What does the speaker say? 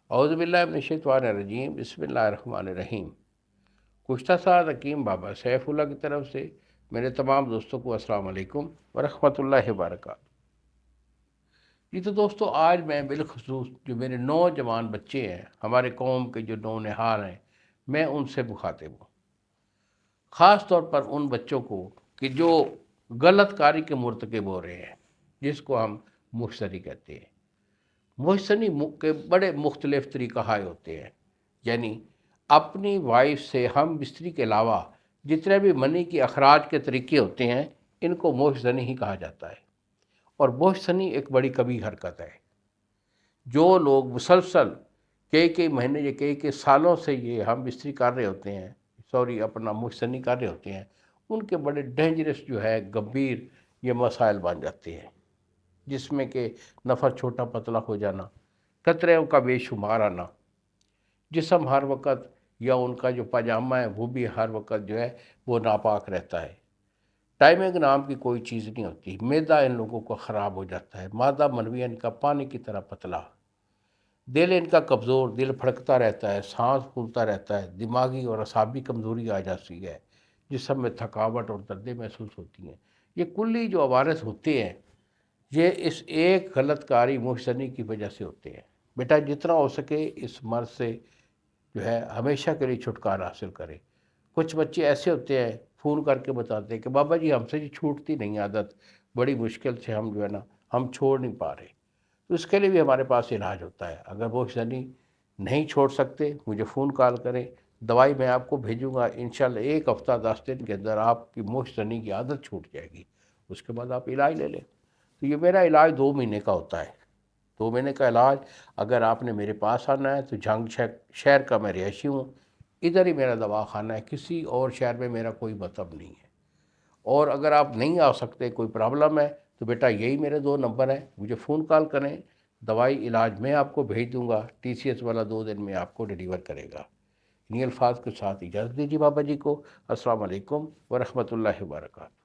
اعوذ باللہ من الشیطان الرجیم، بسم اللہ الرحمن الرحیم۔ گزشتہ سال حکیم بابا سیف اللہ کی طرف سے میرے تمام دوستوں کو السلام علیکم ورحمۃ اللہ وبرکاتہ۔ جی تو دوستو، آج میں بالخصوص جو میرے نوجوان بچے ہیں، ہمارے قوم کے جو نونہار ہیں، میں ان سے مخاطب ہوں، خاص طور پر ان بچوں کو کہ جو غلط کاری کے مرتکب ہو رہے ہیں، جس کو ہم مشتری کہتے ہیں۔ محسنی کے بڑے مختلف طریقہ ہائے ہوتے ہیں، یعنی اپنی وائف سے ہم بستری کے علاوہ جتنے بھی منی کے اخراج کے طریقے ہوتے ہیں، ان کو محسنی ہی کہا جاتا ہے۔ اور محسنی ایک بڑی کبھی حرکت ہے۔ جو لوگ مسلسل کئی مہینے یا کئی سالوں سے یہ ہم بستری کر رہے ہوتے ہیں، اپنا محسنی کر رہے ہوتے ہیں، ان کے بڑے ڈینجرس جو ہے گمبھیر یہ مسائل بن جاتے ہیں، جس میں کہ نفر چھوٹا پتلا ہو جانا، قطروں کا بے شمار آنا، جسم ہر وقت یا ان کا جو پاجامہ ہے وہ بھی ہر وقت جو ہے وہ ناپاک رہتا ہے، ٹائمنگ نام کی کوئی چیز نہیں ہوتی، معدہ ان لوگوں کو خراب ہو جاتا ہے، مادہ منوی ان کا پانی کی طرح پتلا، دل ان کا کمزور، دل پھڑکتا رہتا ہے، سانس پھولتا رہتا ہے، دماغی اور اعصابی کمزوری آ جاتی ہے، جسم میں تھکاوٹ اور دردیں محسوس ہوتی ہیں۔ یہ کلی جو عوارض ہوتے ہیں، یہ اس ایک غلط کاری محسنی کی وجہ سے ہوتے ہیں۔ بیٹا جتنا ہو سکے اس مرض سے جو ہے ہمیشہ کے لیے چھٹکارا حاصل کرے۔ کچھ بچے ایسے ہوتے ہیں فون کر کے بتاتے ہیں کہ بابا جی ہم سے یہ چھوٹتی نہیں عادت، بڑی مشکل سے ہم جو ہے نا ہم چھوڑ نہیں پا رہے۔ تو اس کے لیے بھی ہمارے پاس علاج ہوتا ہے۔ اگر وہ محسنی نہیں چھوڑ سکتے مجھے فون کال کریں، دوائی میں آپ کو بھیجوں گا، انشاءاللہ 1 ہفتہ 10 دن کے اندر آپ کی محسنی کی عادت چھوٹ جائے گی، اس کے بعد آپ علاج لے لیں۔ تو یہ میرا علاج 2 مہینے کا ہوتا ہے۔ 2 مہینے کا علاج اگر آپ نے میرے پاس آنا ہے تو جھنگ شہر کا میں رہائشی ہوں، ادھر ہی میرا دوا خانہ ہے، کسی اور شہر میں میرا کوئی مطلب نہیں ہے۔ اور اگر آپ نہیں آ سکتے، کوئی پرابلم ہے، تو بیٹا یہی میرے 2 نمبر ہیں، مجھے فون کال کریں، دوائی علاج میں آپ کو بھیج دوں گا، ٹی سی ایس والا 2 دن میں آپ کو ڈیلیور کرے گا۔ انہی الفاظ کے ساتھ اجازت دیجیے بابا جی کو۔ السلام علیکم ورحمۃ اللہ وبرکاتہ۔